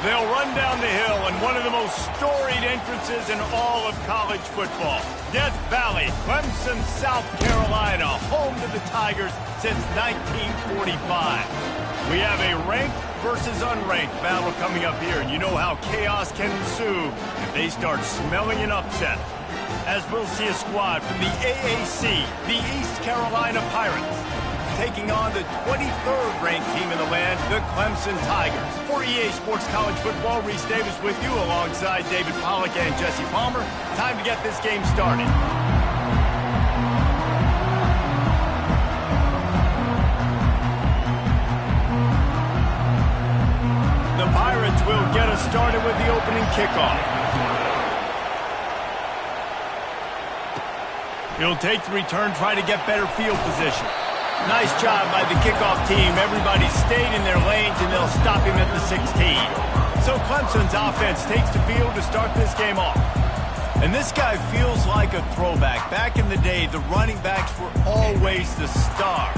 They'll run down the hill in one of the most storied entrances in all of college football. Death Valley, Clemson, South Carolina, home to the Tigers since 1945. We have a ranked versus unranked battle coming up here, and you know how chaos can ensue if they start smelling an upset. As we'll see a squad from the AAC, the East Carolina Pirates, taking on the 23rd ranked team in the land, the Clemson Tigers. For EA Sports College Football, Reese Davis with you alongside David Pollack and Jesse Palmer. Time to get this game started. The Pirates will get us started with the opening kickoff. He'll take the return, try to get better field position. Nice job by the kickoff team. Everybody stayed in their lanes, and they'll stop him at the 16. So Clemson's offense takes the field to start this game off. And this guy feels like a throwback. Back in the day, the running backs were always the stars.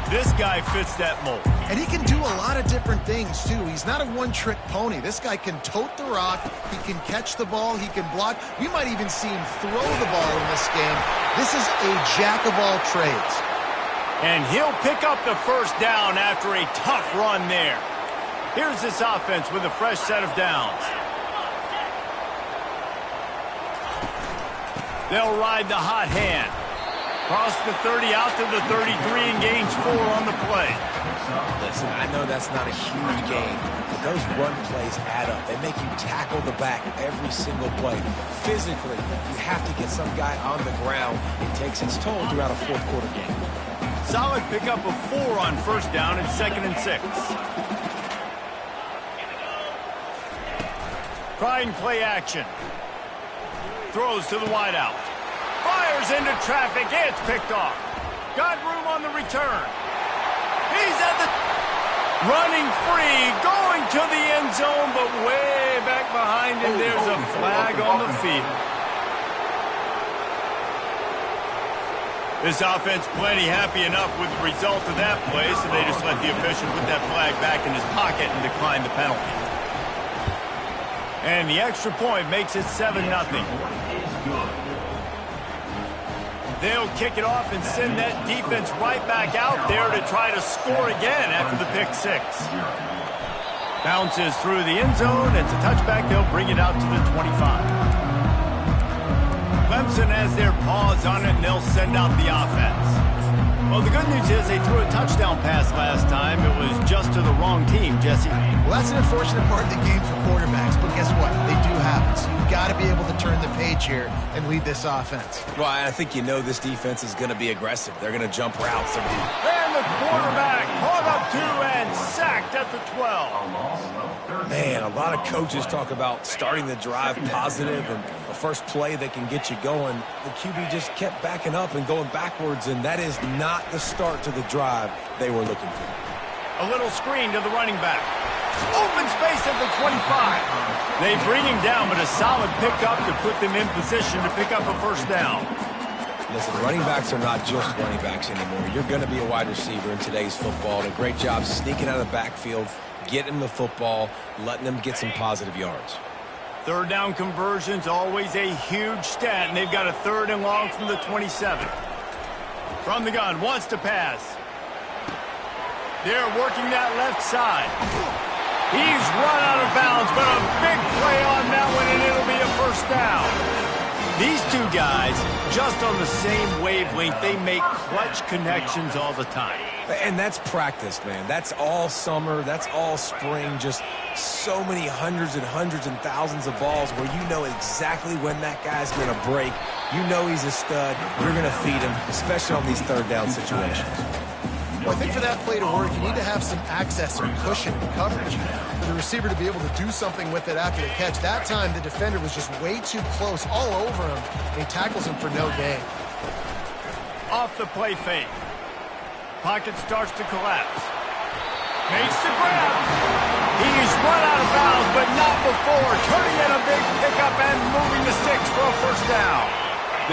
This guy fits that mold. And he can do a lot of different things, too. He's not a one-trick pony. This guy can tote the rock. He can catch the ball. He can block. We might even see him throw the ball in this game. This is a jack of all trades. And he'll pick up the first down after a tough run there. Here's this offense with a fresh set of downs. They'll ride the hot hand. Cross the 30 out to the 33 and gains 4 on the play. Listen, I know that's not a huge gain, but those run plays add up. They make you tackle the back every single play. Physically, you have to get some guy on the ground. It takes its toll throughout a fourth quarter game. Solid pickup of 4 on first down and 2nd and 6. Trying play action. Throws to the wideout. Fires into traffic. It's picked off. Got room on the return. He's at the... running free. Going to the end zone, but way back behind him. There's a flag on the field. This offense plenty happy enough with the result of that play, so they just let the official put that flag back in his pocket and decline the penalty. And the extra point makes it 7-0. They'll kick it off and send that defense right back out there to try to score again after the pick 6. Bounces through the end zone. It's a touchback. They'll bring it out to the 25. Clemson has their paws on it, and they'll send out the offense. Well, the good news is they threw a touchdown pass last time. It was just to the wrong team, Jesse. Well, that's an unfortunate part of the game for quarterbacks, but guess what? They do have it. So you've got to be able to turn the page here and lead this offense. Well, I think you know this defense is going to be aggressive. They're going to jump routes. And the quarterback caught up to and sacked at the 12. Man, a lot of coaches talk about starting the drive positive and the first play that can get you going. The QB just kept backing up and going backwards, and that is not the start to the drive they were looking for. A little screen to the running back. Open space at the 25. They bring him down, but a solid pickup to put them in position to pick up a first down. Listen, running backs are not just running backs anymore. You're going to be a wide receiver in today's football. And a great job sneaking out of the backfield, getting the football, letting them get some positive yards. Third down conversion's always a huge stat, and they've got a 3rd and long from the 27. From the gun, wants to pass. They're working that left side. He's run out of bounds, but a big play on that one, and it'll be a first down. These two guys, just on the same wavelength, they make clutch connections all the time. And that's practice, man. That's all summer. That's all spring. Just so many hundreds and thousands of balls where you know exactly when that guy's going to break. You know he's a stud. You're going to feed him, especially on these third down situations. Well, I think for that play to work, you need to have some access or cushion and coverage for the receiver to be able to do something with it after the catch. That time, the defender was just way too close, all over him, and he tackles him for no gain. Off the play fake. Pocket starts to collapse. Makes the grab. He's run out of bounds, but not before. Turning in a big pickup and moving the sticks for a first down.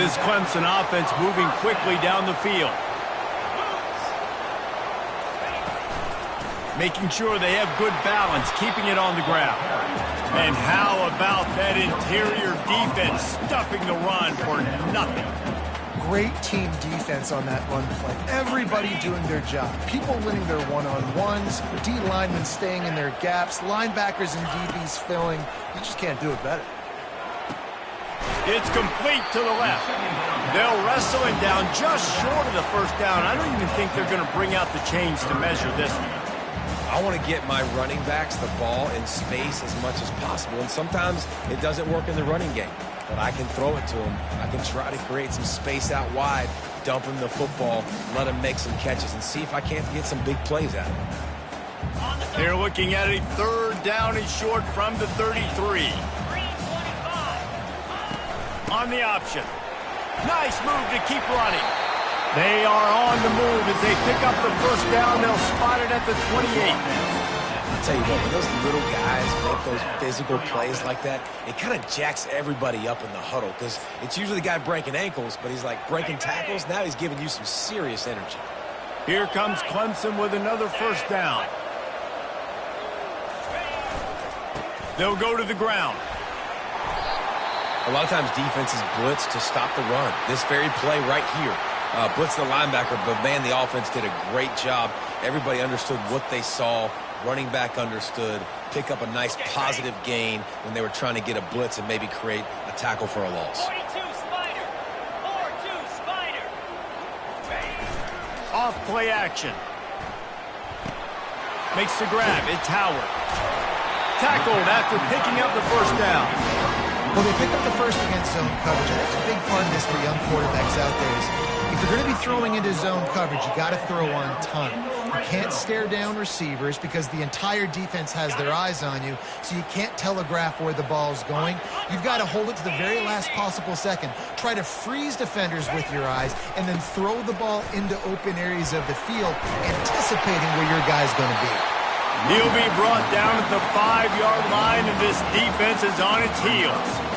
This Clemson offense moving quickly down the field. making sure they have good balance, keeping it on the ground. And how about that interior defense stuffing the run for nothing? Great team defense on that run play. Everybody doing their job. People winning their one-on-ones, D linemen staying in their gaps, linebackers and DBs filling. You just can't do it better. It's complete to the left. They'll wrestle him down just short of the first down. I don't even think they're going to bring out the chains to measure this one. I want to get my running backs the ball in space as much as possible, and sometimes it doesn't work in the running game, but I can throw it to them. I can try to create some space out wide, dump him the football, let him make some catches, and see if I can't get some big plays out of him. They're looking at a third down and short from the 33. On the option. Nice move to keep running. They are on the move as they pick up the first down. They'll spot it at the 28 now. I'll tell you what, when those little guys make those physical plays like that, it kind of jacks everybody up in the huddle because it's usually the guy breaking ankles, but he's like breaking tackles. Now he's giving you some serious energy. Here comes Clemson with another first down. They'll go to the ground. A lot of times defenses blitz to stop the run. This very play right here, blitz the linebacker, but man, the offense did a great job. Everybody understood what they saw. Running back understood. Pick up a nice positive gain when they were trying to get a blitz and maybe create a tackle for a loss. 42 Spider. 4-2 Spider. Off play action. Makes the grab. It's Howard. Tackled after picking up the first down. Well, they pick up the first against zone coverage. And that's a big part of this for young quarterbacks out there is if you're going to be throwing into zone coverage, you got to throw on time. You can't stare down receivers because the entire defense has their eyes on you, so you can't telegraph where the ball's going. You've got to hold it to the very last possible second. Try to freeze defenders with your eyes and then throw the ball into open areas of the field, anticipating where your guy's going to be. He'll be brought down at the 5-yard line, and this defense is on its heels.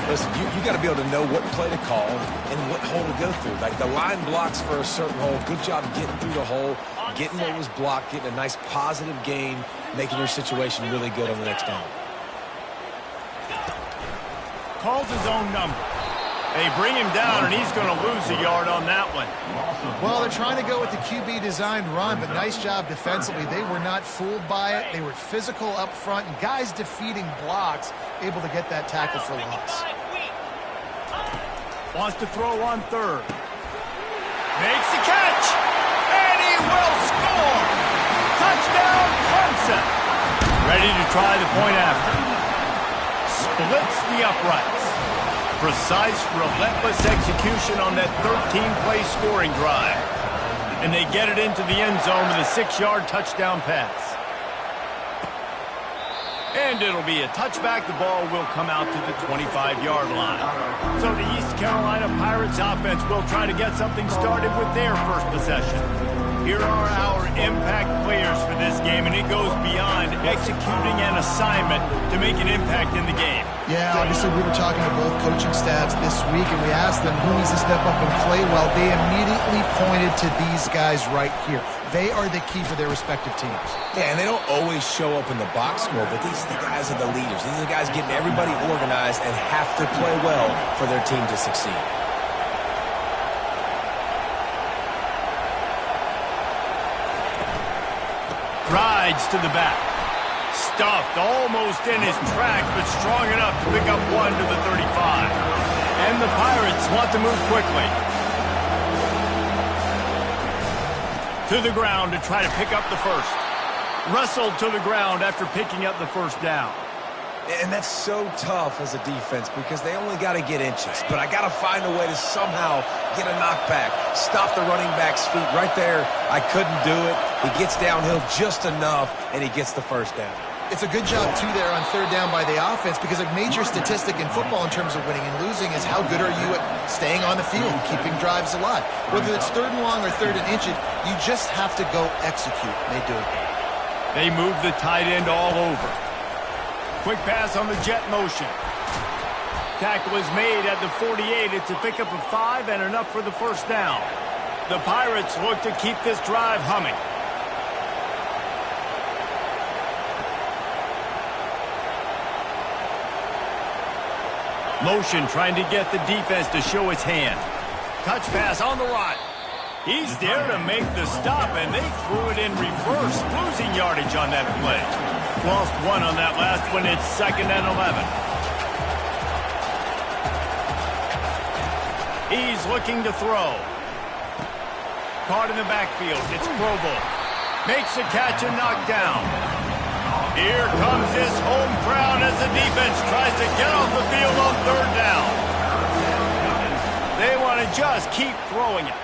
Listen, you got to be able to know what play to call and what hole to go through. Like the line blocks for a certain hole. Good job getting through the hole, getting what was blocked, getting a nice positive gain, making your situation really good on the next down. Calls his own number. They bring him down, and he's going to lose a yard on that one. Well, they're trying to go with the QB-designed run, but nice job defensively. They were not fooled by it. They were physical up front, and guys defeating blocks, able to get that tackle for loss. Wants to throw on third. Makes the catch, and he will score. Touchdown, Clemson. Ready to try the point after. Splits the uprights. Precise, relentless execution on that 13-play scoring drive. And they get it into the end zone with a 6-yard touchdown pass. And it'll be a touchback. The ball will come out to the 25-yard line. So the East Carolina Pirates offense will try to get something started with their first possession. Here are our impact players for this game, and it goes beyond executing an assignment to make an impact in the game. Yeah, obviously we were talking to both coaching staffs this week, and we asked them who needs to step up and play well. They immediately pointed to these guys right here. They are the key for their respective teams. Yeah, and they don't always show up in the box score, but these are the guys are the leaders. These are the guys getting everybody organized and have to play well for their team to succeed. Rides to the back. Stuffed almost in his tracks, but strong enough to pick up one to the 35. And the Pirates want to move quickly. To the ground to try to pick up the first. Wrestled to the ground after picking up the first down. And that's so tough as a defense because they only got to get inches. But I got to find a way to somehow get a knockback, stop the running back's feet right there. I couldn't do it. He gets downhill just enough, and he gets the first down. It's a good job, too, there on third down by the offense because a major statistic in football in terms of winning and losing is how good are you at staying on the field, keeping drives alive. Whether it's third and long or third and inches, you just have to go execute. They do it. They move the tight end all over. Quick pass on the jet motion. Tackle is made at the 48. It's a pickup of 5 and enough for the first down. The Pirates look to keep this drive humming. Motion trying to get the defense to show its hand. Touch pass on the right. He's there to make the stop, and they threw it in reverse, losing yardage on that play. Lost one on that last one. It's 2nd and 11. He's looking to throw. Caught in the backfield. It's Provo. Makes the catch and knocked down. Here comes his home crowd as the defense tries to get off the field on 3rd down. They want to just keep throwing it.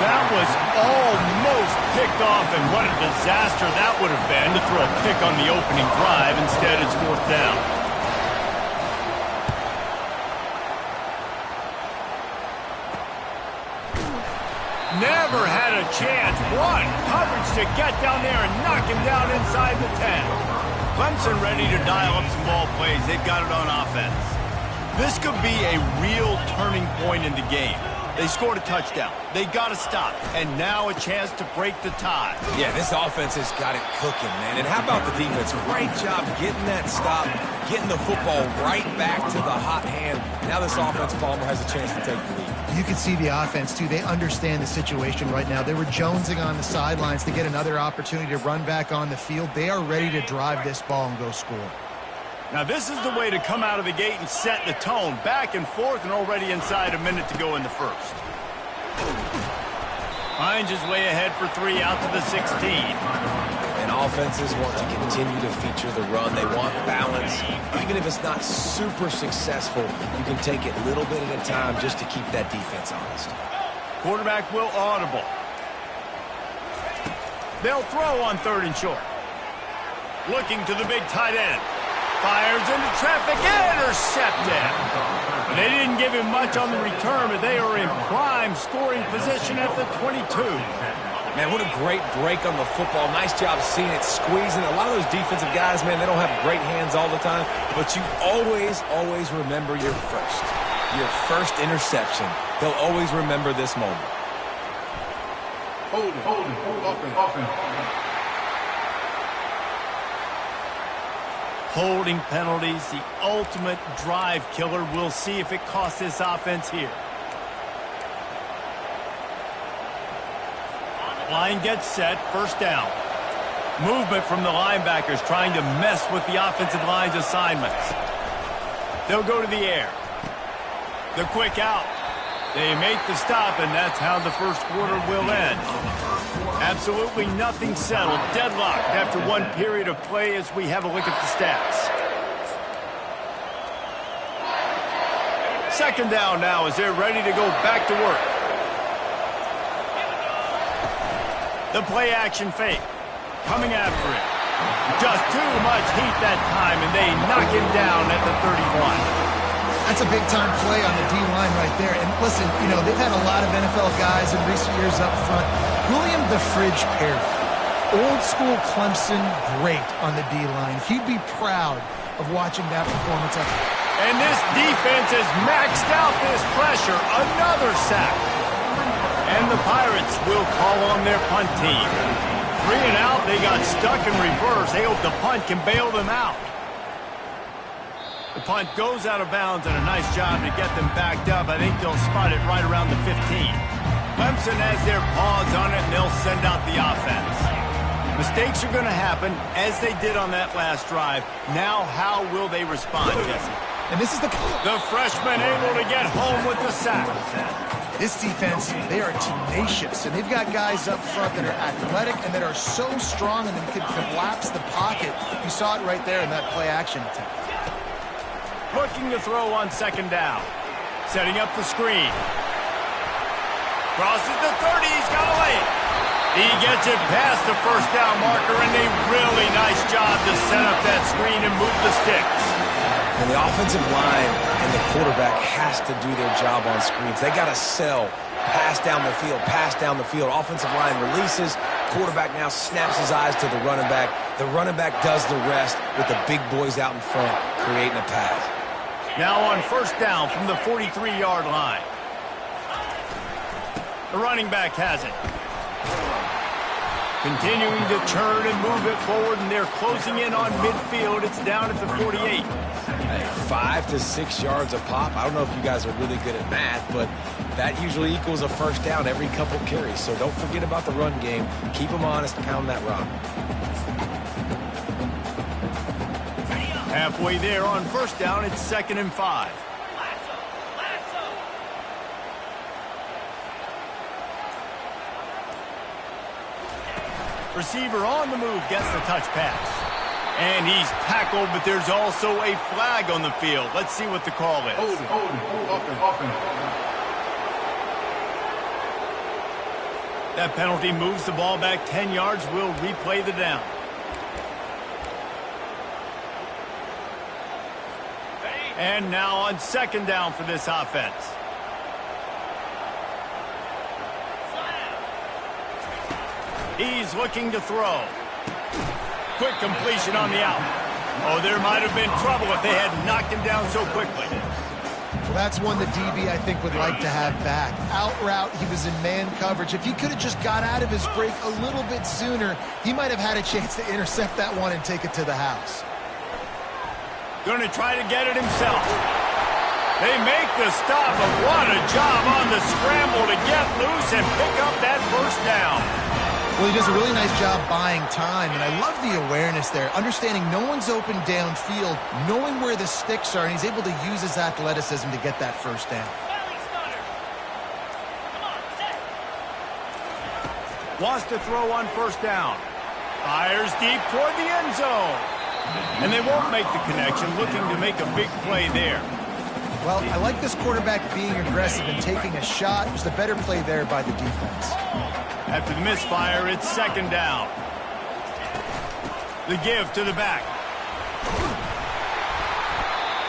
That was almost picked off, and what a disaster that would have been to throw a pick on the opening drive. Instead, it's 4th down. Never had a chance. One coverage to get down there and knock him down inside the 10. Clemson ready to dial up some ball plays. They've got it on offense. This could be a real turning point in the game. They scored a touchdown. They got to stop. And now a chance to break the tie. Yeah, this offense has got it cooking, man. And how about the defense? Great job getting that stop, getting the football right back to the hot hand. Now this offense, Palmer, has a chance to take the lead. You can see the offense, too. They understand the situation right now. They were jonesing on the sidelines to get another opportunity to run back on the field. They are ready to drive this ball and go score. Now, this is the way to come out of the gate and set the tone. Back and forth and already inside a minute to go in the first. Finds his way ahead for 3 out to the 16. And offenses want to continue to feature the run. They want balance. Even if it's not super successful, you can take it a little bit at a time just to keep that defense honest. Quarterback will audible. They'll throw on 3rd and short. Looking to the big tight end. Fires into traffic, intercepted. But they didn't give him much on the return, but they are in prime scoring position at the 22. Man, what a great break on the football. Nice job seeing it, squeezing. A lot of those defensive guys, man, they don't have great hands all the time, but you always remember your first interception. They'll always remember this moment. Hold it. Holding penalties, the ultimate drive killer. We'll see if it costs this offense here. Line gets set, 1st down. Movement from the linebackers trying to mess with the offensive line's assignments. They'll go to the air. The quick out. They make the stop, and that's how the first quarter will end. Absolutely nothing settled. Deadlocked after one period of play as we have a look at the stats. 2nd down now as they're ready to go back to work. The play action fake. Coming after it. Just too much heat that time, and they knock him down at the 31. That's a big-time play on the D-line right there. And listen, you know, they've had a lot of NFL guys in recent years up front. William the Fridge Perry, old-school Clemson great on the D-line. He'd be proud of watching that performance. And this defense has maxed out this pressure. Another sack. And the Pirates will call on their punt team. 3 and out, they got stuck in reverse. They hope the punt can bail them out. The punt goes out of bounds, and a nice job to get them backed up. I think they'll spot it right around the 15. Clemson has their paws on it, and they'll send out the offense. Mistakes are going to happen, as they did on that last drive. Now, how will they respond, Jesse? And this is the freshman able to get home with the sack. This defense, they are tenacious, and they've got guys up front that are athletic and that are so strong and can collapse the pocket. You saw it right there in that play-action attempt. Looking to throw on 2nd down. Setting up the screen. Crosses the 30. He's got a lane. He gets it past the 1st down marker, and a really nice job to set up that screen and move the sticks. And the offensive line and the quarterback has to do their job on screens. They got to sell. Pass down the field, pass down the field. Offensive line releases. Quarterback now snaps his eyes to the running back. The running back does the rest with the big boys out in front, creating a pass. Now on 1st down from the 43-yard line. The running back has it. Continuing to turn and move it forward, and they're closing in on midfield. It's down at the 48. Hey, 5 to 6 yards a pop. I don't know if you guys are really good at math, but that usually equals a first down every couple carries. So don't forget about the run game. Keep them honest, pound that rock. Halfway there on first down, it's 2nd and 5. Receiver on the move gets the touch pass. And he's tackled, but there's also a flag on the field. Let's see what the call is. Open. That penalty moves the ball back 10 yards. We'll replay the down. And now on 2nd down for this offense. He's looking to throw. Quick completion on the out. Oh, there might have been trouble if they had knocked him down so quickly. Well, that's one the DB, I think, would like to have back. Out route, he was in man coverage. If he could have just got out of his break a little bit sooner, he might have had a chance to intercept that one and take it to the house. Going to try to get it himself. They make the stop, but what a job on the scramble to get loose and pick up that first down. Well, he does a really nice job buying time, and I love the awareness there, understanding no one's open downfield, knowing where the sticks are, and he's able to use his athleticism to get that first down. Wants to throw on first down. Fires deep toward the end zone. And they won't make the connection, looking to make a big play there. Well, I like this quarterback being aggressive and taking a shot. It was the better play there by the defense. After the misfire, it's 2nd down. The give to the back.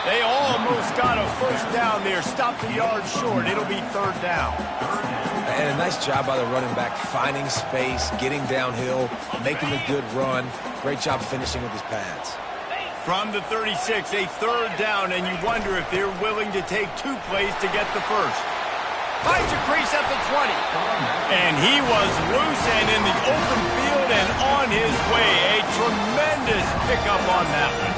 They almost got a first down there. Stopped the yard short. It'll be 3rd down. And a nice job by the running back, finding space, getting downhill, making a good run. Great job finishing with his pads. From the 36, a 3rd down, and you wonder if they're willing to take 2 plays to get the first. Finds a crease at the 20. And he was loose and in the open field and on his way. A tremendous pickup on that one.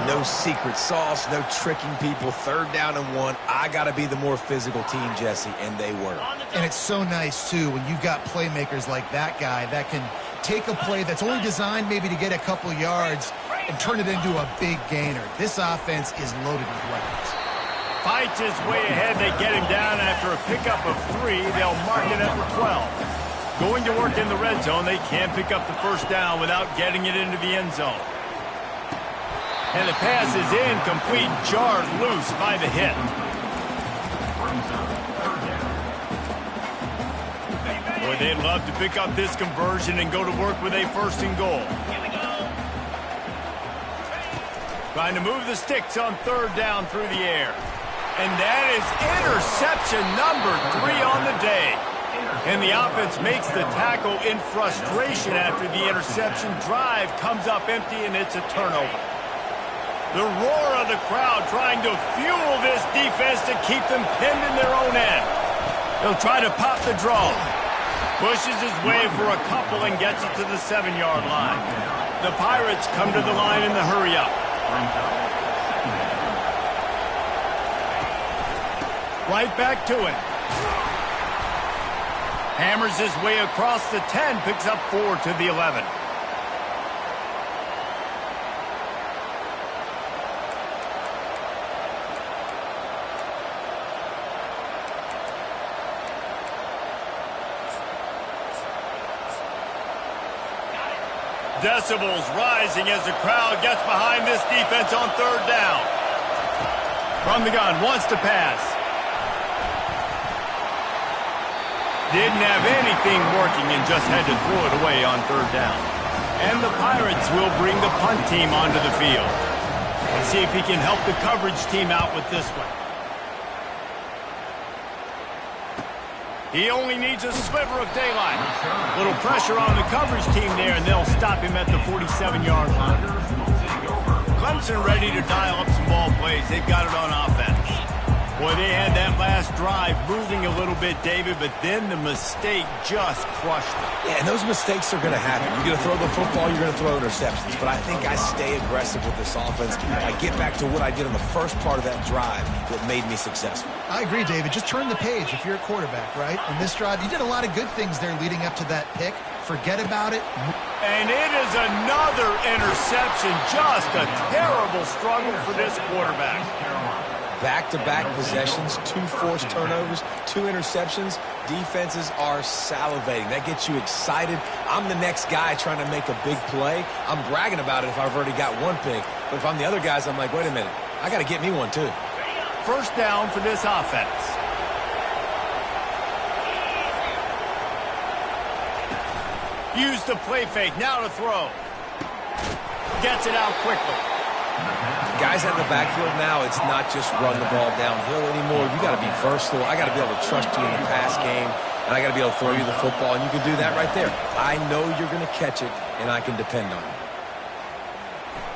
No secret sauce, no tricking people. 3rd down and 1. I got to be the more physical team, Jesse, and they were. And it's so nice, too, when you've got playmakers like that guy that can take a play that's only designed maybe to get a couple yards and turn it into a big gainer. This offense is loaded with weapons. Fights his way ahead. They get him down after a pickup of 3. They'll mark it at the 12. Going to work in the red zone. They can't pick up the first down without getting it into the end zone. And the pass is incomplete, jarred loose by the hit. Boy, they'd love to pick up this conversion and go to work with a 1st and goal. Trying to move the sticks on 3rd down through the air. And that is interception number 3 on the day. And the offense makes the tackle in frustration after the interception. Drive comes up empty, and it's a turnover. The roar of the crowd trying to fuel this defense to keep them pinned in their own end. He'll try to pop the draw. Pushes his way for a couple and gets it to the 7-yard line. The Pirates come to the line in the hurry-up. Right back to it. Hammers his way across the 10, picks up 4 to the 11. Decibels rising as the crowd gets behind this defense on 3rd down. From the gun, wants to pass. Didn't have anything working and just had to throw it away on 3rd down. And the Pirates will bring the punt team onto the field. Let's see if he can help the coverage team out with this one. He only needs a sliver of daylight. Little pressure on the coverage team there, and they'll stop him at the 47-yard line. Clemson ready to dial up some ball plays. They've got it on offense. Boy, they had that last drive moving a little bit, David, but then the mistake just crushed them. Yeah, and those mistakes are going to happen. You're going to throw the football, you're going to throw interceptions. But I think I stay aggressive with this offense. I get back to what I did on the first part of that drive that made me successful. I agree, David. Just turn the page if you're a quarterback, right? On this drive, you did a lot of good things there leading up to that pick. Forget about it. And it is another interception. Just a terrible struggle for this quarterback. Back-to-back possessions, 2 forced turnovers, 2 interceptions. Defenses are salivating. That gets you excited. I'm the next guy trying to make a big play. I'm bragging about it if I've already got one pick. But if I'm the other guys, I'm like, wait a minute. I got to get me one too. First down for this offense. Use the play fake. Now to throw. Gets it out quickly. Guys out in the backfield now, it's not just run the ball downhill anymore. You got to be versatile. I got to be able to trust you in the pass game, and I got to be able to throw you the football, and you can do that right there. I know you're going to catch it, and I can depend on you.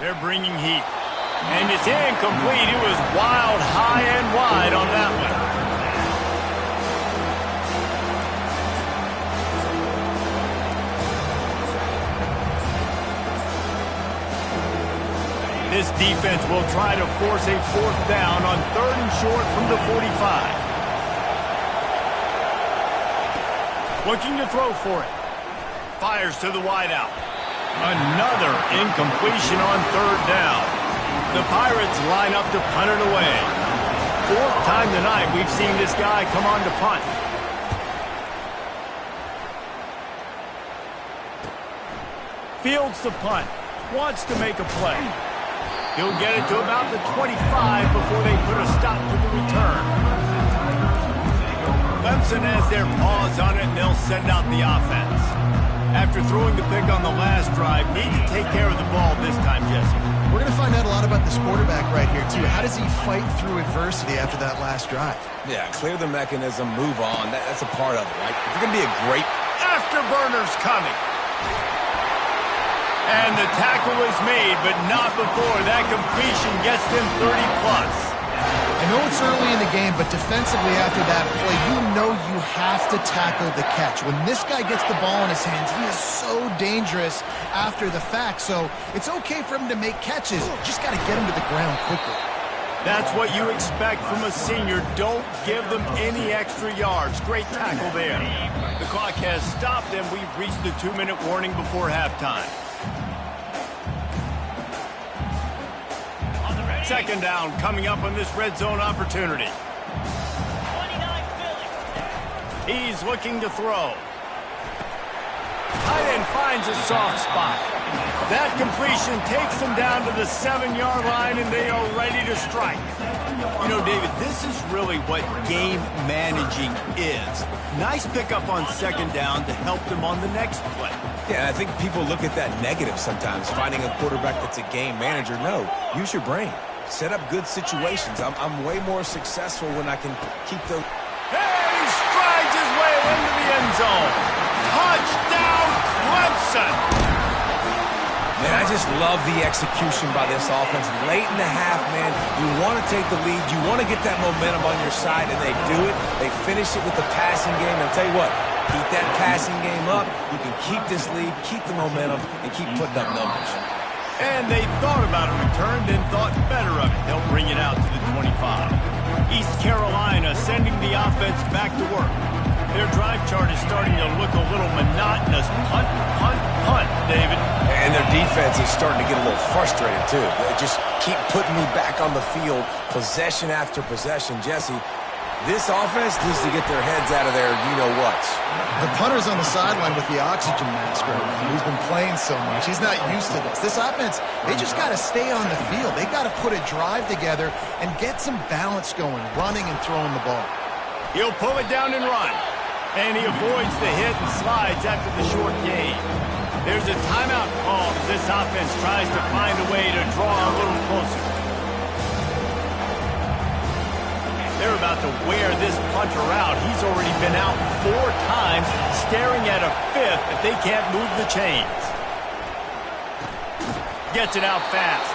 They're bringing heat. And it's incomplete. It was wild, high and wide on that one. This defense will try to force a 4th down on 3rd and short from the 45. Looking to throw for it. Fires to the wideout. Another incompletion on 3rd down. The Pirates line up to punt it away. 4th time tonight we've seen this guy come on to punt. Fields the punt. Wants to make a play. He'll get it to about the 25 before they put a stop to the return. Clemson has their paws on it, and they'll send out the offense. After throwing the pick on the last drive, need to take care of the ball this time, Jesse. We're going to find out a lot about this quarterback right here, too. How does he fight through adversity after that last drive? Yeah, clear the mechanism, move on. That's a part of it, right? If you're going to be a great... Afterburner's coming. And the tackle is made, but not before that completion gets them 30-plus. I know it's early in the game, but defensively after that play, you know you have to tackle the catch. When this guy gets the ball in his hands, he is so dangerous after the fact. So it's okay for him to make catches. Just got to get him to the ground quickly. That's what you expect from a senior. Don't give them any extra yards. Great tackle there. The clock has stopped, and we've reached the 2-minute warning before halftime. 2nd down coming up on this red zone opportunity. He's looking to throw. Tight end finds a soft spot. That completion takes them down to the 7-yard line, and they are ready to strike. You know, David, this is really what game managing is. Nice pickup on 2nd down to help them on the next play. Yeah, I think people look at that negative sometimes, finding a quarterback that's a game manager. No, use your brain. Set up good situations. I'm way more successful when I can keep the... Hey, he strides his way into the end zone. Touchdown, Clemson! Man, I just love the execution by this offense. Late in the half, man, you want to take the lead. You want to get that momentum on your side, and they do it. They finish it with the passing game. And I'll tell you what, keep that passing game up. You can keep this lead, keep the momentum, and keep putting up numbers. And they thought about a return, then thought better of it. They'll bring it out to the 25. East Carolina sending the offense back to work. Their drive chart is starting to look a little monotonous. Punt, punt, punt, David. And their defense is starting to get a little frustrated, too. They just keep putting me back on the field, possession after possession. Jesse, this offense needs to get their heads out of their you-know-whats. The punter's on the sideline with the oxygen mask right now. He's been playing so much. He's not used to this. This offense, they just got to stay on the field. They got to put a drive together and get some balance going, running and throwing the ball. He'll pull it down and run. And he avoids the hit and slides after the short gain. There's a timeout call as this offense tries to find a way to draw a little closer. They're about to wear this punter out. He's already been out 4 times, staring at a 5th if they can't move the chains. Gets it out fast.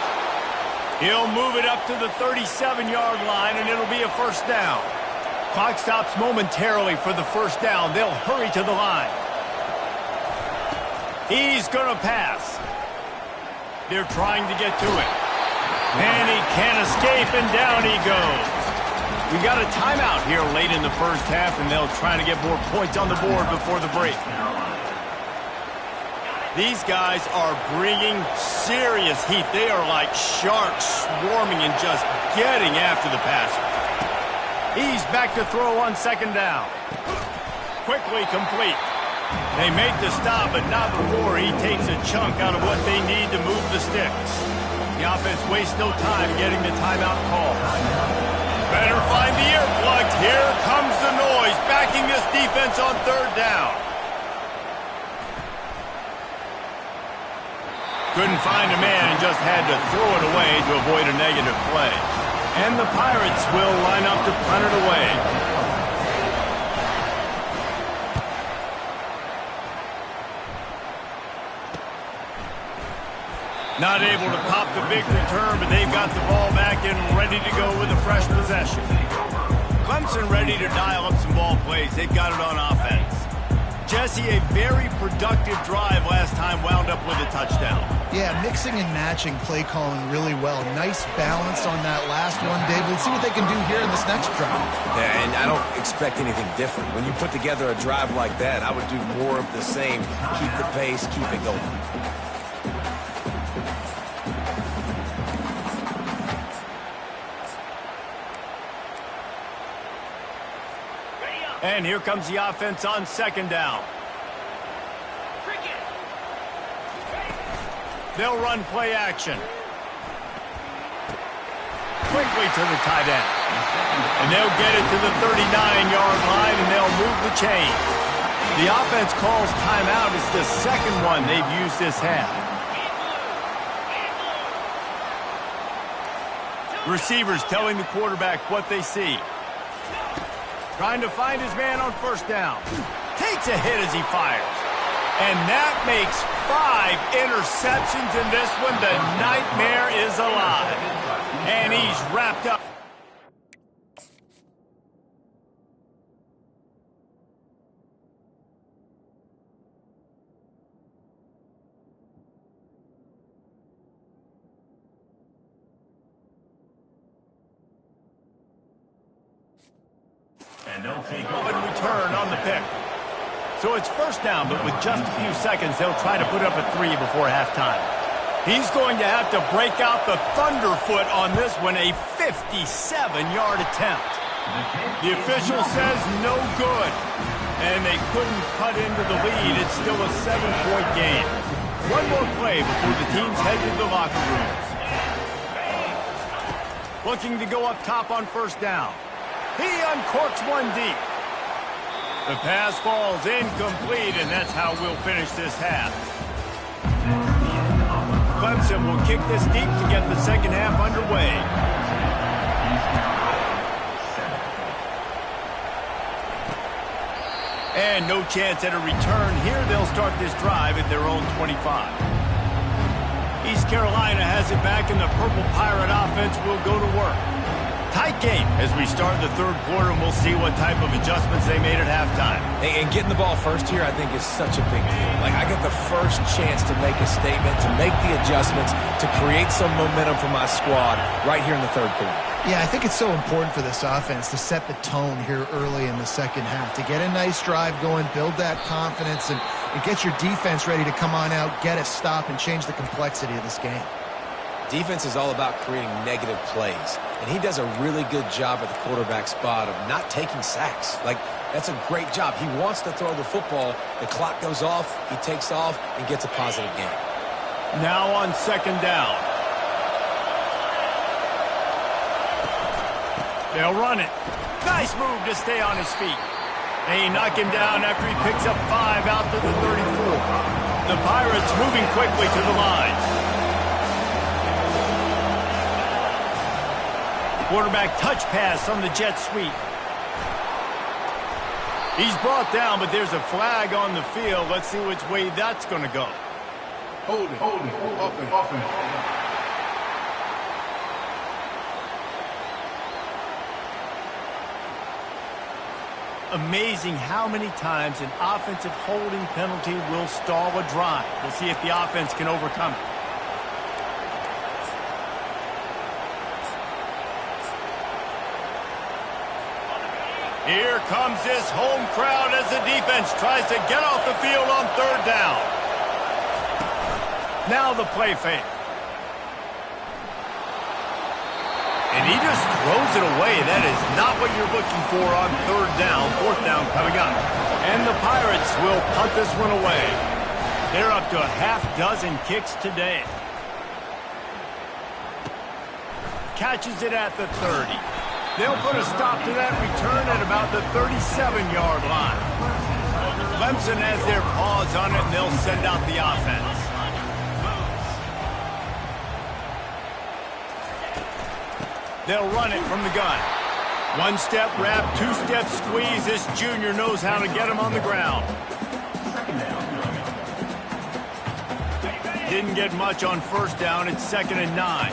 He'll move it up to the 37-yard line, and it'll be a first down. Clock stops momentarily for the first down. They'll hurry to the line. He's going to pass. They're trying to get to it. And he can't escape, and down he goes. We got a timeout here late in the first half, and they'll try to get more points on the board before the break. These guys are bringing serious heat. They are like sharks swarming and just getting after the passer. He's back to throw on second down. Quickly complete. They make the stop, but not before he takes a chunk out of what they need to move the sticks. The offense wastes no time getting the timeout call. Better find the earplugs. Here comes the noise, backing this defense on third down. Couldn't find a man and just had to throw it away to avoid a negative play. And the Pirates will line up to punt it away. Not able to pop the big return, but they've got the ball back and ready to go with a fresh possession. Clemson ready to dial up some ball plays. They've got it on offense. Jesse, a very productive drive last time, wound up with a touchdown. Yeah, mixing and matching play calling really well. Nice balance on that last one, Dave. Let's see what they can do here in this next drive. Yeah, and I don't expect anything different. When you put together a drive like that, I would do more of the same. Keep the pace, keep it going. And here comes the offense on second down. They'll run play action. Quickly to the tight end. And they'll get it to the 39-yard line, and they'll move the chain. The offense calls timeout. It's the second one they've used this half. Receivers telling the quarterback what they see. Trying to find his man on first down. Takes a hit as he fires. And that makes 5 interceptions in this one. The nightmare is alive. And he's wrapped up. And they'll take off and return on the pick. So it's first down, but with just a few seconds, they'll try to put up a 3 before halftime. He's going to have to break out the thunderfoot on this one, a 57-yard attempt. The official says no good, and they couldn't cut into the lead. It's still a 7-point game. One more play before the teams head to the locker rooms. Looking to go up top on first down. He uncorks one deep. The pass falls incomplete, and that's how we'll finish this half. Clemson will kick this deep to get the second half underway. And no chance at a return here. They'll start this drive at their own 25. East Carolina has it back, and the Purple Pirate offense will go to work. Tight game as we start the third quarter, and we'll see what type of adjustments they made at halftime. And getting the ball first here, I think, is such a big deal. Like, I get the first chance to make a statement, to make the adjustments, to create some momentum for my squad right here in the third quarter. Yeah, I think it's so important for this offense to set the tone here early in the second half, to get a nice drive going, build that confidence, and get your defense ready to come on out, get a stop, and change the complexity of this game. Defense is all about creating negative plays, and he does a really good job at the quarterback spot of not taking sacks. Like, that's a great job. He wants to throw the football. The clock goes off, he takes off, and gets a positive gain. Now on second down. They'll run it. Nice move to stay on his feet. They knock him down after he picks up 5 out to the 34. The Pirates moving quickly to the line. Quarterback touch pass on the jet sweep. He's brought down, but there's a flag on the field. Let's see which way that's going to go. Hold it, offense. Amazing how many times an offensive holding penalty will stall a drive. We'll see if the offense can overcome it. Here comes this home crowd as the defense tries to get off the field on third down. Now the play fake. And he just throws it away. That is not what you're looking for on third down. Fourth down coming up. And the Pirates will punt this one away. They're up to a half-dozen kicks today. Catches it at the 30. They'll put a stop to that return at about the 37-yard line. Clemson has their paws on it, and they'll send out the offense. They'll run it from the gun. One-step wrap, two-step squeeze. This junior knows how to get him on the ground. Didn't get much on first down. It's 2nd and 9.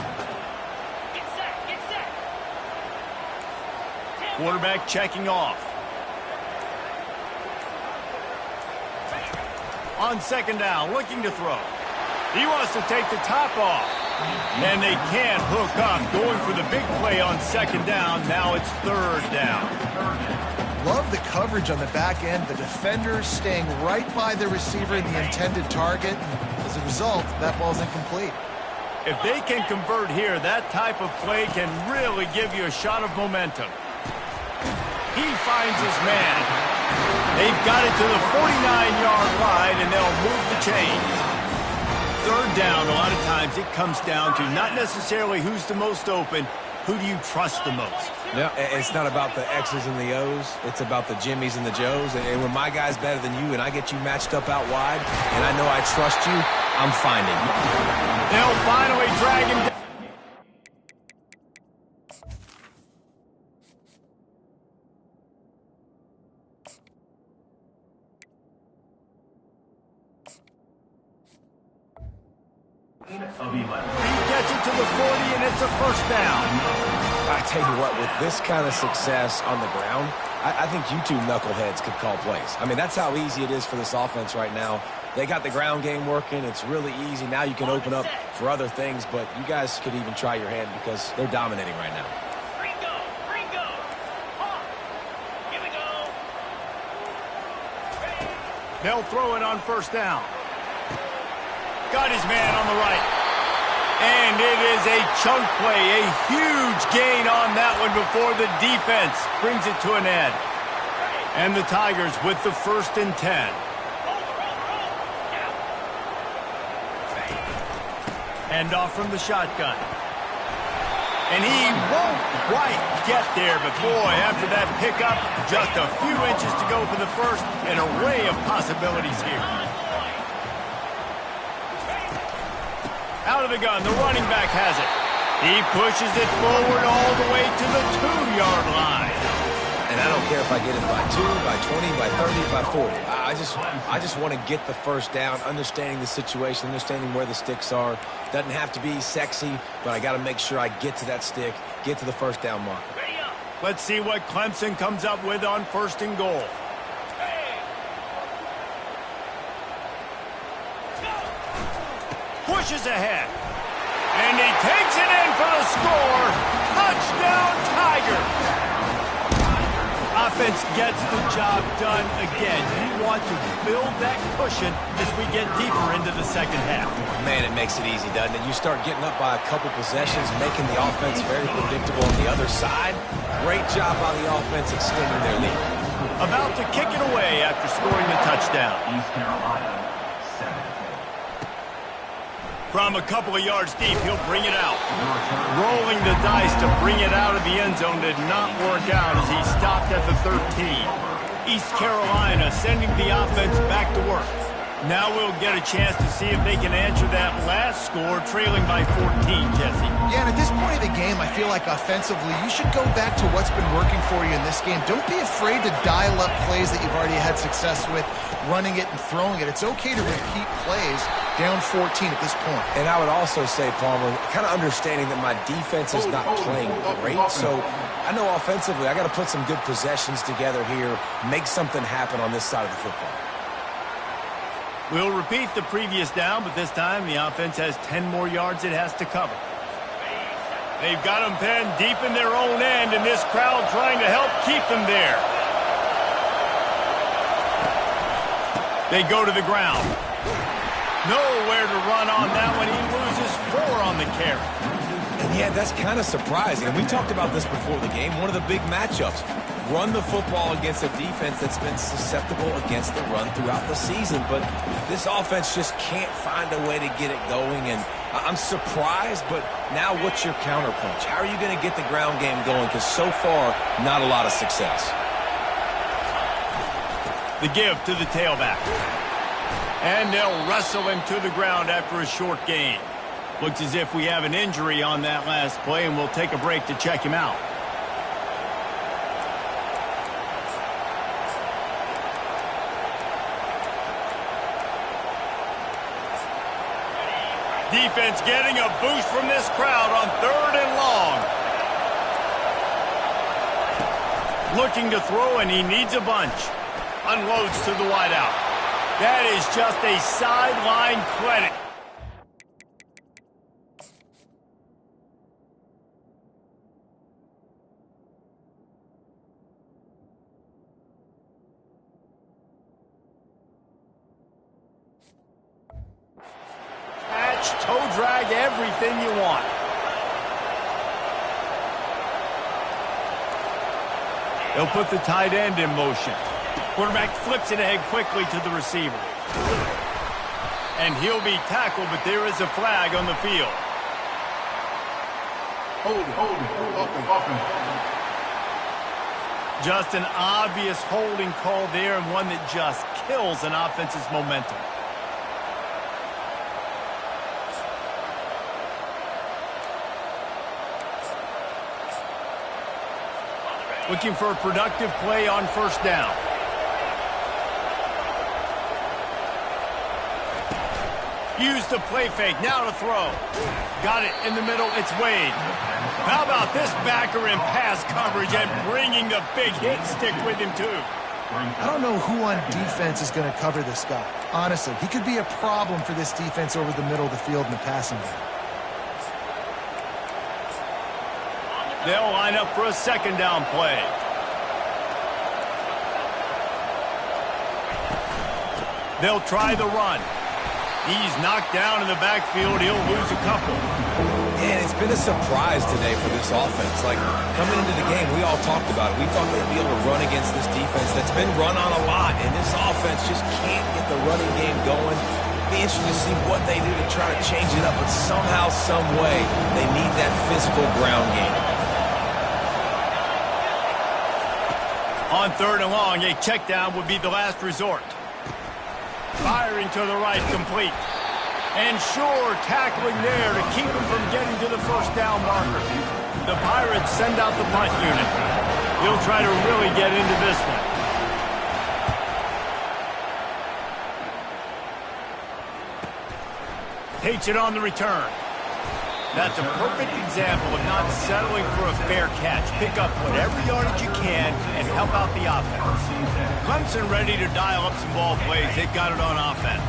Quarterback checking off. On 2nd down, looking to throw. He wants to take the top off. And they can't hook up. Going for the big play on 2nd down. Now it's 3rd down. Love the coverage on the back end. The defenders staying right by the receiver in the intended target. As a result, that ball's incomplete. If they can convert here, that type of play can really give you a shot of momentum. He finds his man. They've got it to the 49-yard line, and they'll move the chains. 3rd down, a lot of times it comes down to not necessarily who's the most open, who do you trust the most? Yeah, it's not about the X's and the O's. It's about the Jimmies and the Joes. And when my guy's better than you and I get you matched up out wide, and I know I trust you, I'm finding you. They'll finally drag him down. He gets it to the 40, and it's a 1st down. I tell you what, with this kind of success on the ground, I think you two knuckleheads could call plays. I mean, that's how easy it is for this offense right now. They got the ground game working. It's really easy. Now you can open up for other things, but you guys could even try your hand because they're dominating right now. They'll throw it on 1st down. Got his man on the right. And it is a chunk play, a huge gain on that one before the defense brings it to an end. And the Tigers with the 1st and 10. Hand off from the shotgun. And he won't quite get there, but boy, after that pickup, just a few inches to go for the 1st, an array of possibilities here. Out of the gun, the running back has it. He pushes it forward all the way to the 2-yard line. And I don't care if I get it by 2, by 20, by 30, by 40. I just want to get the 1st down, understanding the situation, understanding where the sticks are. Doesn't have to be sexy, but I got to make sure I get to that stick, get to the 1st down marker. Let's see what Clemson comes up with on 1st and goal. Pushes ahead. And he takes it in for the score. Touchdown, Tigers. Offense gets the job done again. You want to build that cushion as we get deeper into the 2nd half. Man, it makes it easy, doesn't it? You start getting up by a couple possessions, making the offense very predictable on the other side. Great job by the offense extending their lead. About to kick it away after scoring the touchdown. East Carolina, 7. From a couple of yards deep, he'll bring it out. Rolling the dice to bring it out of the end zone did not work out as he stopped at the 13. East Carolina sending the offense back to work. Now we'll get a chance to see if they can answer that last score, trailing by 14, Jesse. Yeah, and at this point of the game, I feel like offensively, you should go back to what's been working for you in this game. Don't be afraid to dial up plays that you've already had success with, running it and throwing it. It's okay to repeat plays down 14 at this point. And I would also say, Palmer, kind of understanding that my defense is not playing great, so I know offensively I got to put some good possessions together here, make something happen on this side of the football. We'll repeat the previous down, but this time the offense has 10 more yards it has to cover. They've got them pinned deep in their own end, and this crowd trying to help keep them there. They go to the ground. Nowhere to run on that one. He loses 4 on the carry. And yeah, that's kind of surprising. And we talked about this before the game. One of the big matchups. Run the football against a defense that's been susceptible against the run throughout the season. But this offense just can't find a way to get it going. And I'm surprised, but now what's your counterpunch? How are you going to get the ground game going? Because so far, not a lot of success. The give to the tailback. And they'll wrestle him to the ground after a short gain. Looks as if we have an injury on that last play, and we'll take a break to check him out. Defense getting a boost from this crowd on 3rd and long. Looking to throw, and he needs a bunch. Unloads to the wideout. That is just a sideline credit. Toe drag, everything you want. They'll put the tight end in motion. Quarterback flips it ahead quickly to the receiver. And he'll be tackled, but there is a flag on the field. Hold it. Just an obvious holding call there, and one that just kills an offense's momentum. Looking for a productive play on 1st down. Use the play fake. Now to throw. Got it in the middle. It's Wade. How about this backer in pass coverage and bringing the big hit stick with him, too? I don't know who on defense is going to cover this guy. Honestly, he could be a problem for this defense over the middle of the field in the passing game. They'll line up for a 2nd down play. They'll try the run. He's knocked down in the backfield. He'll lose a couple. And it's been a surprise today for this offense. Like, coming into the game, we all talked about it. We thought they'd be able to run against this defense that's been run on a lot, and this offense just can't get the running game going. It'll be interesting to see what they do to try to change it up, but somehow, some way, they need that physical ground game. On 3rd and long, a check down would be the last resort. Firing to the right, complete. And sure, tackling there to keep him from getting to the 1st down marker. The Pirates send out the punt unit. He'll try to really get into this one. Takes it on the return. That's a perfect example of not settling for a fair catch. Pick up whatever yardage you can and help out the offense. Clemson ready to dial up some ball plays. They've got it on offense.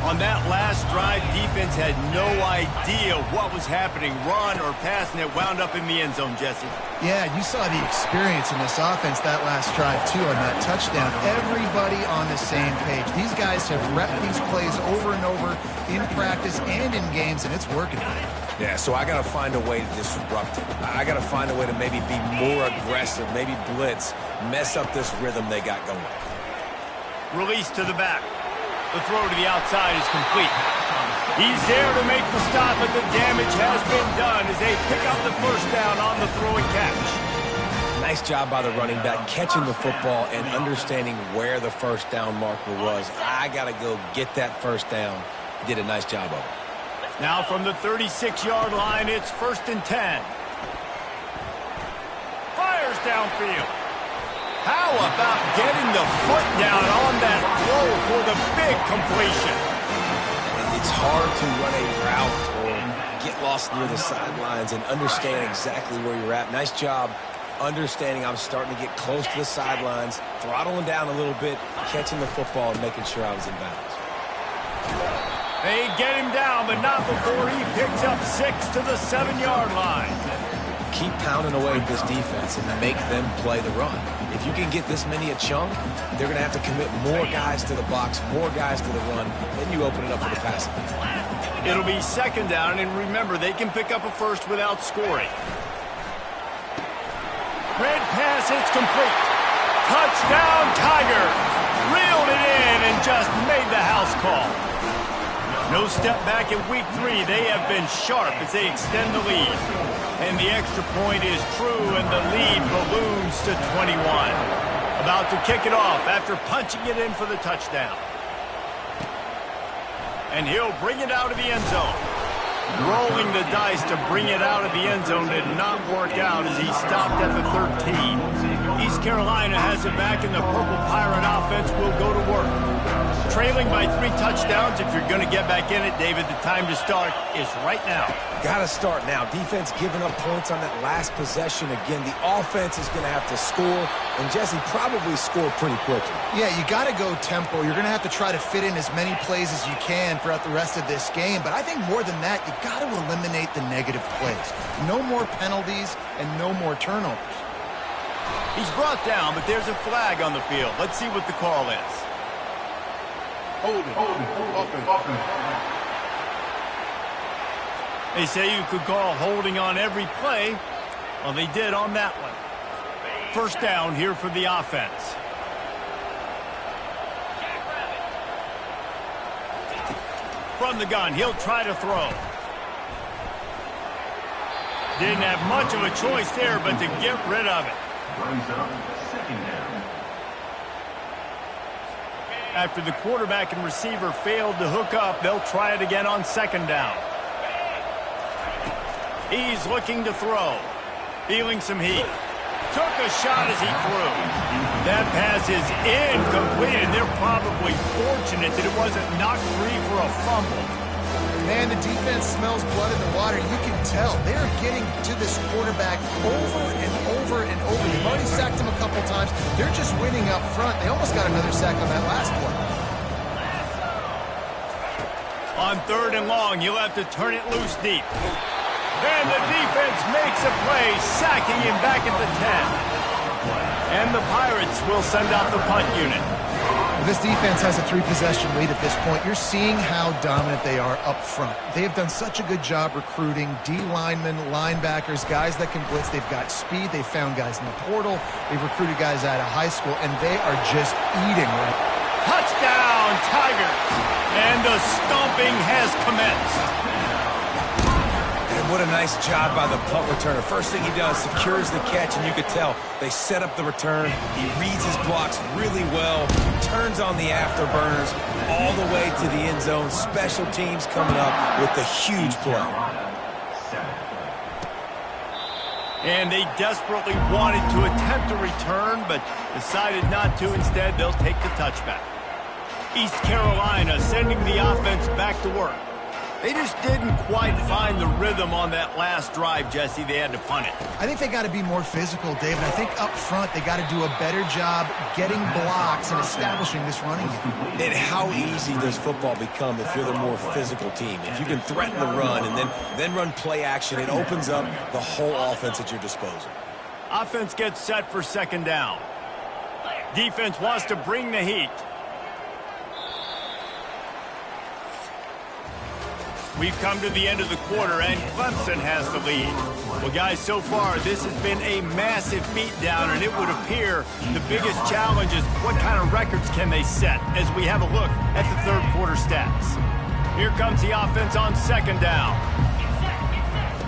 On that last drive, defense had no idea what was happening, run or pass, and it wound up in the end zone, Jesse. Yeah, you saw the experience in this offense that last drive, too, on that touchdown. Everybody on the same page. These guys have repped these plays over and over in practice and in games, and it's working. Yeah, so I got to find a way to disrupt it. I got to find a way to maybe be more aggressive, maybe blitz, mess up this rhythm they got going. Release to the back. The throw to the outside is complete. He's there to make the stop, but the damage has been done as they pick up the 1st down on the throw and catch. Nice job by the running back, catching the football and understanding where the 1st down marker was. I got to go get that 1st down. He did a nice job of it. Now from the 36-yard line, it's 1st and 10. Fires downfield. How about getting the foot down on that throw for the big completion? It's hard to run a route or get lost near the sidelines and understand exactly where you're at. Nice job understanding I'm starting to get close to the sidelines, throttling down a little bit, catching the football and making sure I was in bounds. They get him down, but not before he picks up 6 to the 7-yard line. Keep pounding away at this defense and make them play the run. If you can get this many a chunk, they're going to have to commit more guys to the box, more guys to the run. Then you open it up for the passing. It'll be 2nd down, and remember, they can pick up a first without scoring. Red pass, it's complete. Touchdown, Tigers. Reeled it in and just made the house call. No step back in week 3. They have been sharp as they extend the lead. And the extra point is true, and the lead balloons to 21. About to kick it off after punching it in for the touchdown. And he'll bring it out of the end zone. Rolling the dice to bring it out of the end zone did not work out as he stopped at the 13. East Carolina has it back, and the Purple Pirate offense will go to work. Trailing by 3 touchdowns, if you're going to get back in it, David, the time to start is right now. Got to start now. Defense giving up points on that last possession. Again, the offense is going to have to score, and Jesse probably score pretty quickly. Yeah, you got to go tempo. You're going to have to try to fit in as many plays as you can throughout the rest of this game. But I think more than that, you got to eliminate the negative plays. No more penalties and no more turnovers. He's brought down, but there's a flag on the field. Let's see what the call is. Hold it. They say you could call holding on every play. Well, they did on that one. 1st down here for the offense. From the gun, he'll try to throw. Didn't have much of a choice there, but to get rid of it. Brings up 2nd down. After the quarterback and receiver failed to hook up, they'll try it again on 2nd down. He's looking to throw. Feeling some heat. Took a shot as he threw. That pass is incomplete, and they're probably fortunate that it wasn't knocked free for a fumble. Man, the defense smells blood in the water. You can tell. They're getting to this quarterback over and over and over. They've already sacked him a couple times. They're just winning up front. They almost got another sack on that last play. On 3rd and long, you'll have to turn it loose deep. And the defense makes a play, sacking him back at the 10. And the Pirates will send out the punt unit. This defense has a 3-possession lead at this point. You're seeing how dominant they are up front. They have done such a good job recruiting D-linemen, linebackers, guys that can blitz. They've got speed. They've found guys in the portal. They've recruited guys out of high school, and they are just eating right. Touchdown, Tigers! And the stomping has commenced. What a nice job by the punt returner. First thing he does, secures the catch, and you could tell they set up the return. He reads his blocks really well, turns on the afterburners all the way to the end zone. Special teams coming up with the huge play. And they desperately wanted to attempt a return, but decided not to. Instead, they'll take the touchback. East Carolina sending the offense back to work. They just didn't quite find the rhythm on that last drive, Jesse. They had to punt it. I think they got to be more physical, David. I think up front they got to do a better job getting blocks and establishing this running game. And how easy does football become if you're the more physical team? If you can threaten the run and then run play action, it opens up the whole offense at your disposal. Offense gets set for 2nd down. Defense wants to bring the heat. We've come to the end of the quarter, and Clemson has the lead. Well, guys, so far, this has been a massive beatdown, and it would appear the biggest challenge is what kind of records can they set as we have a look at the 3rd quarter stats. Here comes the offense on 2nd down.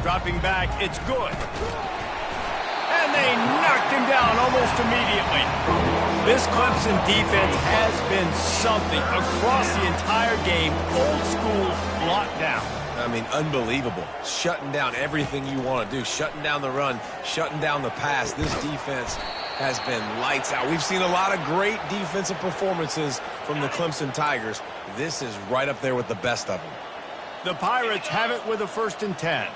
Dropping back, it's good. And they knocked him down almost immediately. This Clemson defense has been something across the entire game. Old school lockdown. I mean, unbelievable. Shutting down everything you want to do. Shutting down the run, shutting down the pass. This defense has been lights out. We've seen a lot of great defensive performances from the Clemson Tigers. This is right up there with the best of them. The Pirates have it with a 1st and 10.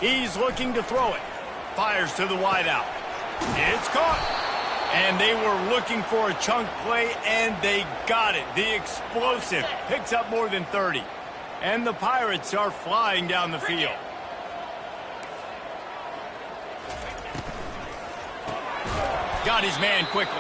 He's looking to throw it. fires to the wideout. It's caught. And they were looking for a chunk play, and they got it. The explosive picks up more than 30. And the Pirates are flying down the field. Got his man quickly.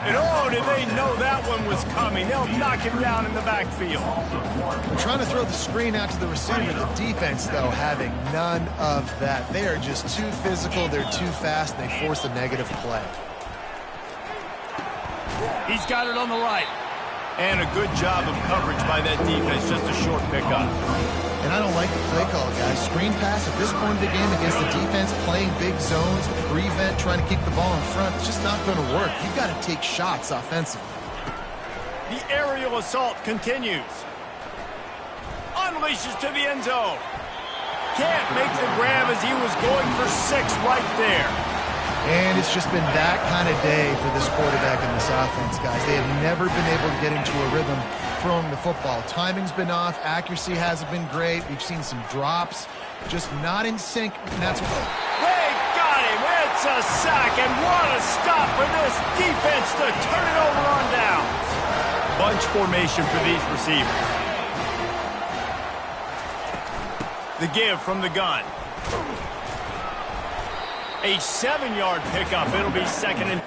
And oh, did they know that one was coming? They'll knock him down in the backfield. They're trying to throw the screen out to the receiver. The defense, though, having none of that. They are just too physical. They're too fast. They force a negative play. He's got it on the right. And a good job of coverage by that defense. Just a short pickup. And I don't like the play call, guys. Screen pass at this point of the game against the defense, playing big zones, prevent, trying to keep the ball in front. It's just not going to work. You've got to take shots offensively. The aerial assault continues. Unleashes to the end zone. Can't make the grab as he was going for 6 right there. And it's just been that kind of day for this quarterback and this offense, guys. They have never been able to get into a rhythm throwing the football. Timing's been off. Accuracy hasn't been great. We've seen some drops. Just not in sync. And that's what... They got him. It's a sack. And what a stop for this defense to turn it over on downs. Bunch formation for these receivers. The give from the gun. A 7-yard pickup. It'll be 2nd and...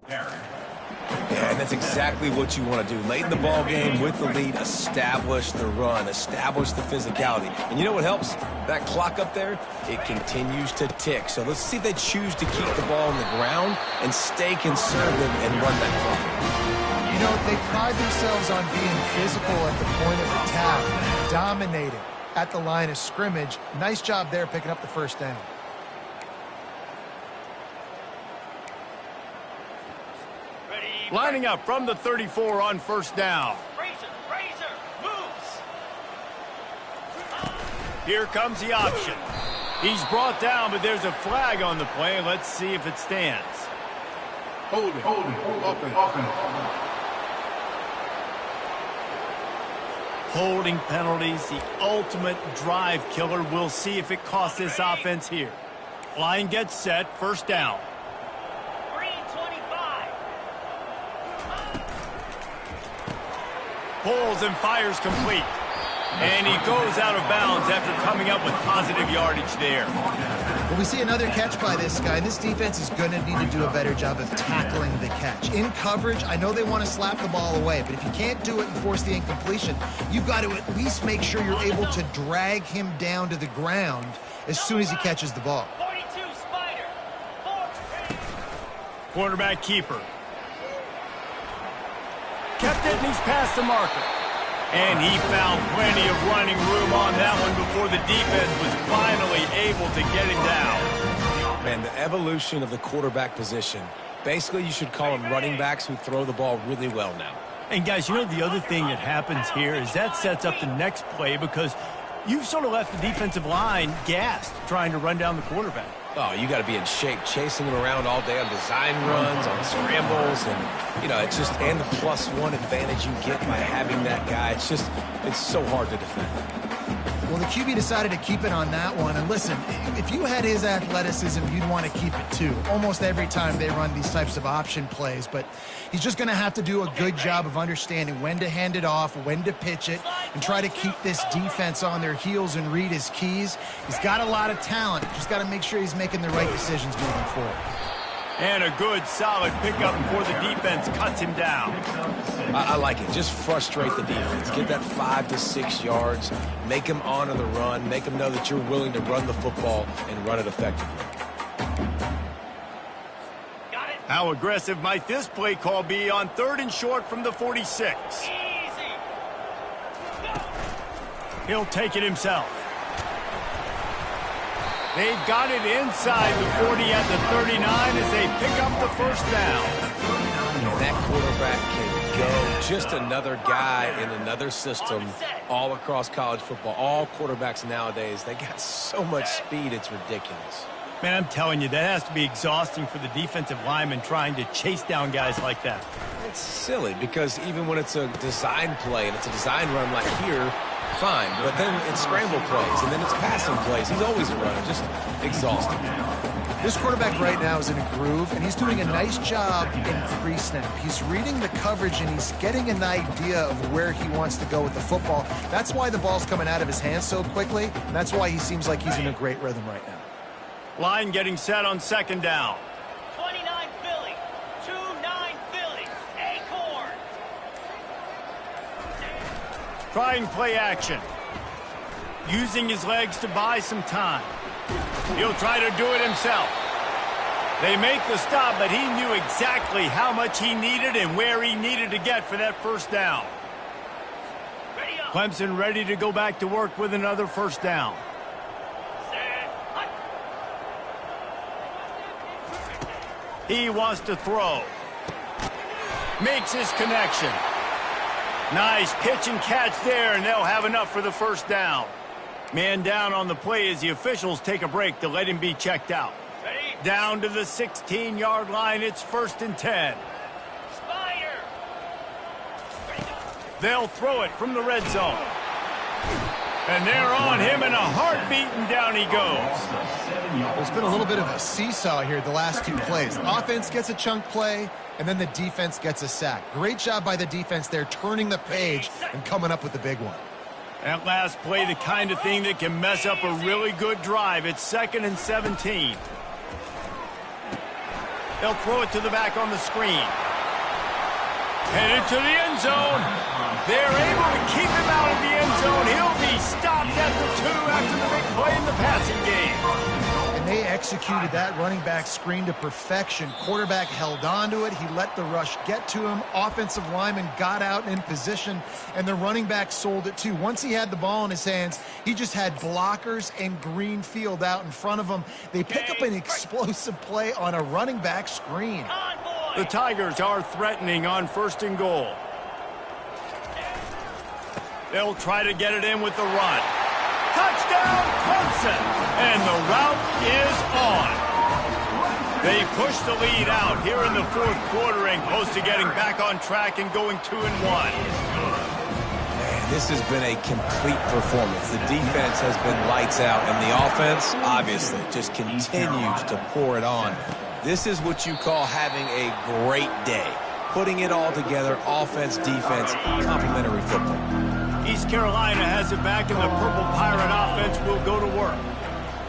Yeah, and that's exactly what you want to do. Late in the ball game with the lead, establish the run, establish the physicality. And you know what helps? That clock up there, it continues to tick. So let's see if they choose to keep the ball on the ground and stay conservative and run that clock. You know, they pride themselves on being physical at the point of attack, dominating at the line of scrimmage. Nice job there picking up the first down. Lining up from the 34 on first down. Razor moves. Here comes the option. He's brought down, but there's a flag on the play. Let's see if it stands. Hold it. Offense. Holding penalties, the ultimate drive killer. We'll see if it costs this offense here. Line gets set, first down. Green 25. Pulls and fires complete. And he goes out of bounds after coming up with positive yardage there. Well, we see another catch by this guy. This defense is going to need to do a better job of tackling the catch. In coverage, I know they want to slap the ball away, but if you can't do it and force the incompletion, you've got to at least make sure you're able to drag him down to the ground as soon as he catches the ball. 42 Spider. 4. Quarterback keeper. Kept it and he's past the marker. And he found plenty of running room on that one before the defense was finally able to get him down. Man, the evolution of the quarterback position. Basically, you should call them running backs who throw the ball really well now. And guys, you know the other thing that happens here is that sets up the next play because you've sort of left the defensive line gassed trying to run down the quarterback. Oh, you got to be in shape, chasing him around all day on design runs, on scrambles, and, you know, it's just, and the +1 advantage you get by having that guy. It's just, it's so hard to defend. Well, the QB decided to keep it on that one. And listen, if you had his athleticism, you'd want to keep it too. Almost every time they run these types of option plays. But he's just going to have to do a good job of understanding when to hand it off, when to pitch it, and try to keep this defense on their heels and read his keys. He's got a lot of talent. Just got to make sure he's making the right decisions moving forward. And a good, solid pickup before the defense cuts him down. I like it. Just frustrate the defense. Get that 5 to 6 yards. Make them honor the run. Make them know that you're willing to run the football and run it effectively. Got it. How aggressive might this play call be on 3rd and short from the 46? Easy. He'll take it himself. They've got it inside the 40 at the 39 as they pick up the first down. And that quarterback can go. Just another guy in another system all across college football. All quarterbacks nowadays, they got so much speed, it's ridiculous. Man, I'm telling you, that has to be exhausting for the defensive lineman trying to chase down guys like that. It's silly because even when it's a design play and it's a design run like here, fine, but then it's scramble plays, and then it's passing plays. He's always a runner, just exhausting. This quarterback right now is in a groove, and he's doing a nice job in pre-snap. He's reading the coverage, and he's getting an idea of where he wants to go with the football. That's why the ball's coming out of his hands so quickly, and that's why he seems like he's in a great rhythm right now. Line getting set on 2nd down. 29 Philly. 2-9 Philly. Acorn. Trying play action. Using his legs to buy some time. He'll try to do it himself. They make the stop, but he knew exactly how much he needed and where he needed to get for that first down. Ready up. Clemson ready to go back to work with another first down. Set. Hut. He wants to throw. Makes his connection. Nice pitch and catch there, and they'll have enough for the first down. Man down on the play as the officials take a break to let him be checked out. Ready. Down to the 16-yard line, it's 1st and 10. Spider. Ready. They'll throw it from the red zone. And they're on him in a heartbeat, and down he goes. There's been a little bit of a seesaw here the last 2 plays. Offense gets a chunk play, and then the defense gets a sack. Great job by the defense there, turning the page and coming up with the big one. That last play, the kind of thing that can mess up a really good drive. It's 2nd and 17. They'll throw it to the back on the screen. Headed to the end zone. They're able to keep him out of the end zone. He'll be stopped at the 2 after the big play in the passing game. And they executed that running back screen to perfection. Quarterback held on to it. He let the rush get to him. Offensive lineman got out in position, and the running back sold it too. Once he had the ball in his hands, he just had blockers and green field out in front of him. They pick up an explosive play on a running back screen. The Tigers are threatening on 1st and goal. They'll try to get it in with the run. Touchdown, Clemson! And the route is on. They push the lead out here in the 4th quarter and close to getting back on track and going 2-1. Man, This has been a complete performance. The defense has been lights out, and the offense, obviously, just continues to pour it on. This is what you call having a great day. Putting it all together, offense, defense, complementary football. East Carolina has it back, and the Purple Pirate offense will go to work.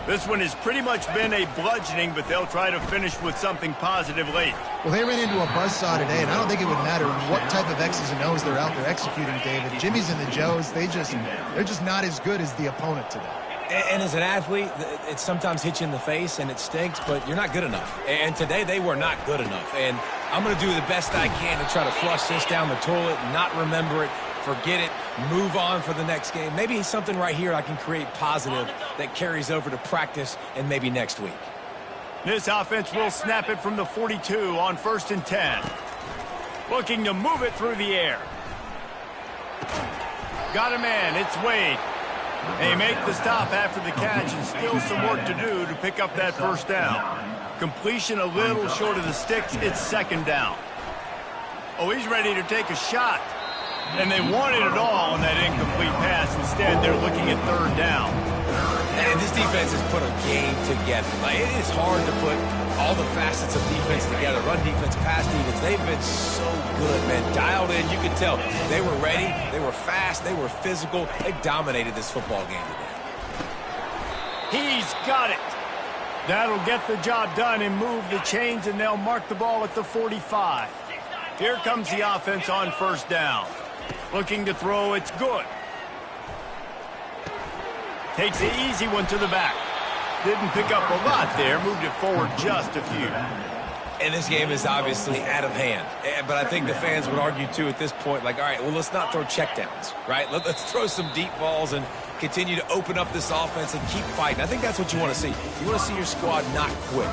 This one has pretty much been a bludgeoning, but they'll try to finish with something positive late. Well, they ran into a buzzsaw today, and I don't think it would matter what type of X's and O's they're out there executing, David. Jimmy's and the Joes, they're just not as good as the opponent today. And as an athlete, it sometimes hits you in the face, and it stinks, but you're not good enough. And today, they were not good enough. And I'm going to do the best I can to try to flush this down the toilet, not remember it, forget it, move on for the next game. Maybe something right here I can create positive that carries over to practice and maybe next week. This offense will snap it from the 42 on 1st and 10. Looking to move it through the air. Got a man, it's Wade. They make the stop after the catch, and still some work to do to pick up that first down. Completion a little short of the sticks. It's 2nd down. Oh, he's ready to take a shot. And they wanted it all on that incomplete pass. Instead, they're looking at 3rd down. And this defense has put a game together. Like, it is hard to put all the facets of defense together. Run defense, pass defense. They've been so good, man. Dialed in, you could tell. They were ready. They were fast. They were physical. They dominated this football game today. He's got it. That'll get the job done and move the chains, and they'll mark the ball at the 45. Here comes the offense on 1st down. Looking to throw, it's good. Takes the easy one to the back. Didn't pick up a lot there, moved it forward just a few. And this game is obviously out of hand. But I think the fans would argue, too, at this point, like, all right, well, let's not throw checkdowns, right? Let's throw some deep balls and continue to open up this offense and keep fighting. I think that's what you want to see. You want to see your squad not quit.